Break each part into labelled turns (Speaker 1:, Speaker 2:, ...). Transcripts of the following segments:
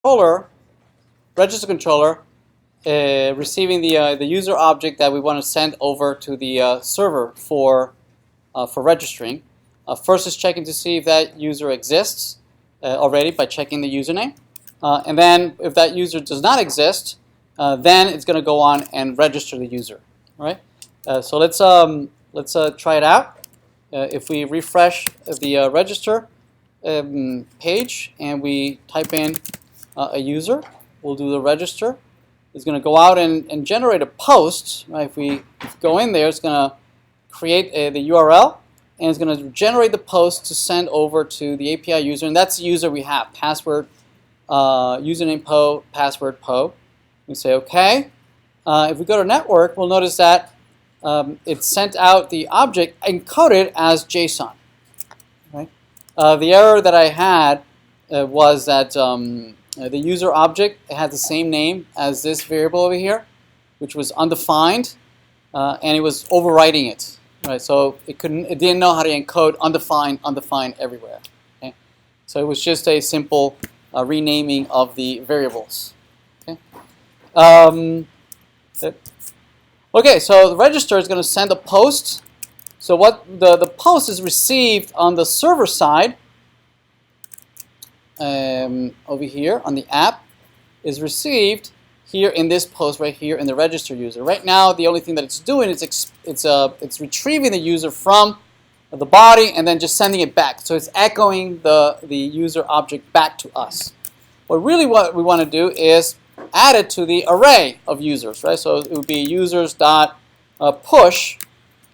Speaker 1: controller, register controller, receiving the user object that we want to send over to the server for registering. First is checking to see if that user exists already by checking the username. And then if that user does not exist, then it's going to go on and register the user. All right? So let's try it out. If we refresh the register page and we type in a user, we'll do the register. It's going to go out and generate a post. Right? If we go in there, it's going to create the URL, and it's going to generate the post to send over to the API user, and that's the user we have, password, username po, password po. We say OK. If we go to network, we'll notice that it sent out the object encoded as JSON. Right? The error that I had was that the user object had the same name as this variable over here, which was undefined, and it was overwriting it. Right? So it didn't know how to encode undefined everywhere. Okay? So it was just a simple renaming of the variables. Okay? Okay, so the register is going to send a post. So what the post is received on the server side, over here on the app, is received here in this post right here in the register user. Right now, the only thing that it's doing is it's retrieving the user from the body and then just sending it back. So it's echoing the user object back to us. What we want to do is add it to the array of users, right? So it would be users.push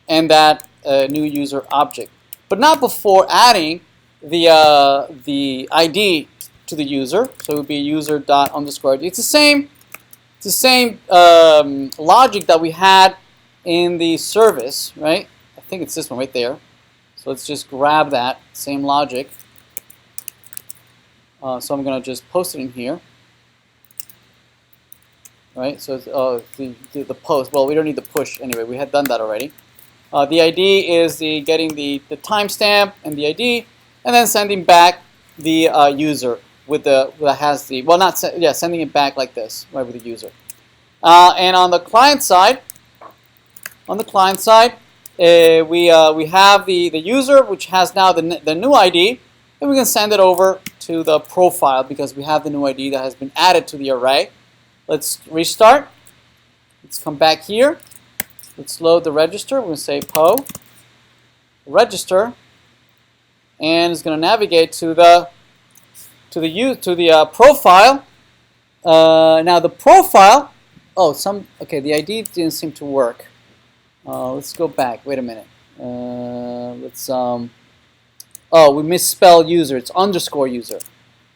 Speaker 1: and that new user object, but not before adding the ID to the user. So it would be user._ID. It's the same logic that we had in the service, right? I think it's this one right there. So let's just grab that same logic. So I'm going to just post it in here. Right? So the post. Well, we don't need the push anyway. We had done that already. The ID is getting the timestamp and the ID, and then sending back the user with sending it back like this, right, with the user. And on the client side, we have the user, which has now the new ID, and we can send it over to the profile because we have the new ID that has been added to the array. Let's restart. Let's come back here. Let's load the register. We're going to say po register, and it's going to navigate to the profile. Now the profile. The ID didn't seem to work. Let's go back. Wait a minute. We misspelled user. It's underscore user.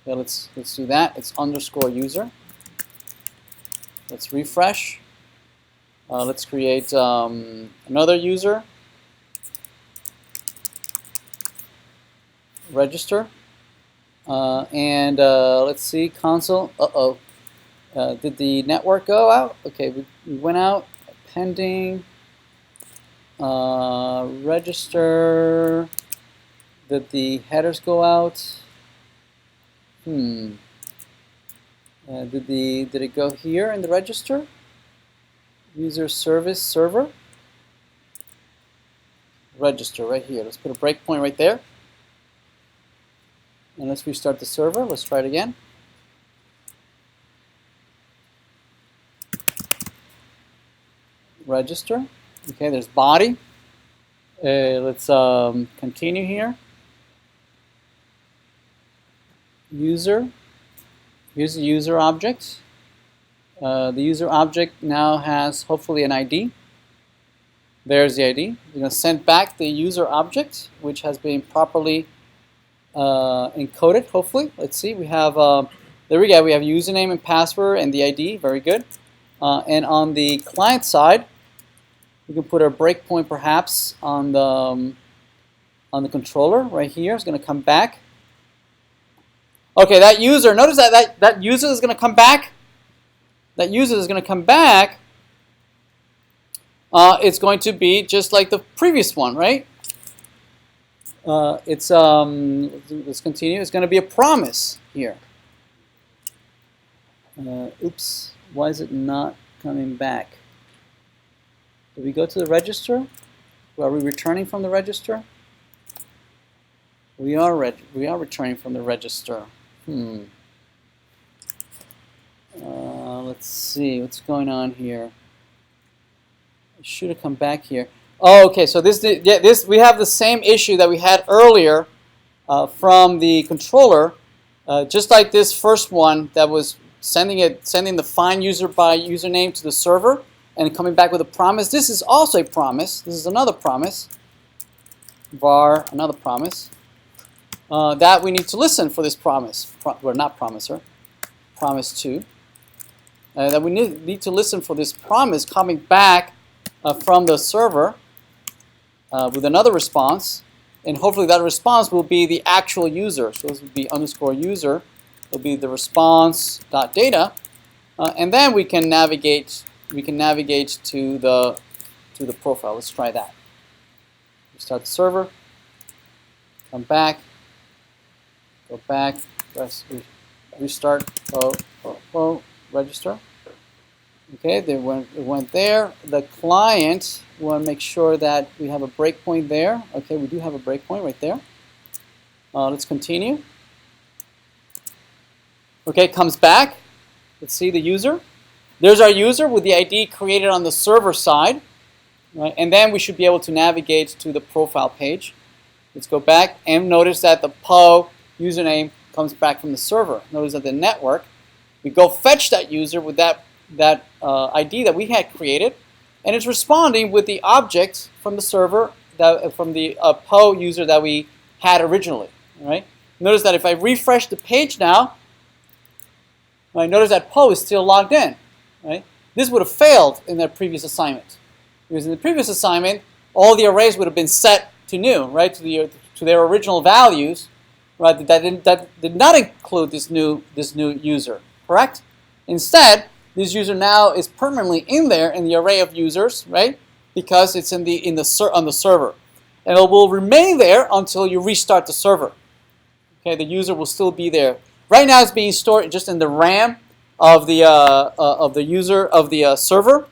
Speaker 1: Okay, let's do that. It's underscore user. Let's refresh. Let's create another user. Register. And let's see, console. Did the network go out? Okay, we went out. Pending. Register. Did the headers go out? Did it go here in the register? User service server. Register right here. Let's put a breakpoint right there. And let's restart the server. Let's try it again. Register. Okay, there's body. Let's continue here. User. Here's the user object. The user object now has hopefully an ID. There's the ID. We're going to send back the user object, which has been properly encoded, hopefully. Let's see. We have, there we go. We have username and password and the ID. Very good. And on the client side, we can put a breakpoint perhaps on the controller right here. It's going to come back. Okay, that user, notice that user is going to come back. That user is going to come back. It's going to be just like the previous one, right? Let's continue. It's going to be a promise here. Oops, why is it not coming back? Did we go to the register? Are we returning from the register? We are returning from the register. Let's see what's going on here. It should have come back here. Oh, okay. So this we have the same issue that we had earlier from the controller, just like this first one that was sending the find user by username to the server and coming back with a promise. This is also a promise. This is another promise. Var another promise that we need to listen for this promise. Well, not promiser. Promise 2. That we need to listen for this promise coming back from the server with another response, and hopefully that response will be the actual user. So this would be underscore user. It'll be the response.data, and then we can navigate. We can navigate to the profile. Let's try that. Restart the server. Come back. Go back. Press restart. Register. Okay, it went there. The client, we want to make sure that we have a breakpoint there. Okay, we do have a breakpoint right there. Let's continue. Okay, comes back. Let's see the user. There's our user with the ID created on the server side. Right? And then we should be able to navigate to the profile page. Let's go back and notice that the PO username comes back from the server. Notice that the network, we go fetch that user with that ID that we had created, and it's responding with the object from the server, from the PO user that we had originally. Right? Notice that if I refresh the page now, right, notice that PO is still logged in. Right? This would have failed in their previous assignment, because in the previous assignment, all the arrays would have been set to new, right, to their original values, right? That did not include this new user, correct? Instead, this user now is permanently in there in the array of users, right? Because it's on the server, and it will remain there until you restart the server. Okay, the user will still be there. Right now, it's being stored just in the RAM of the user of the server,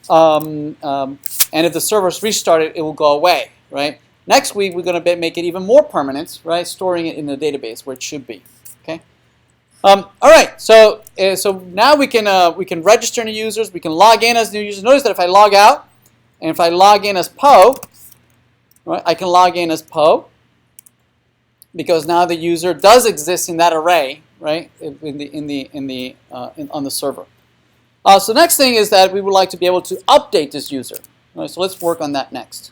Speaker 1: and if the server is restarted, it will go away, right? Next week, we're going to make it even more permanent, right? Storing it in the database where it should be. Okay. All right. So now we can register new users. We can log in as new users. Notice that if I log out and if I log in as PO, right, I can log in as PO because now the user does exist in that array, right? On the server. So next thing is that we would like to be able to update this user. Right, so let's work on that next.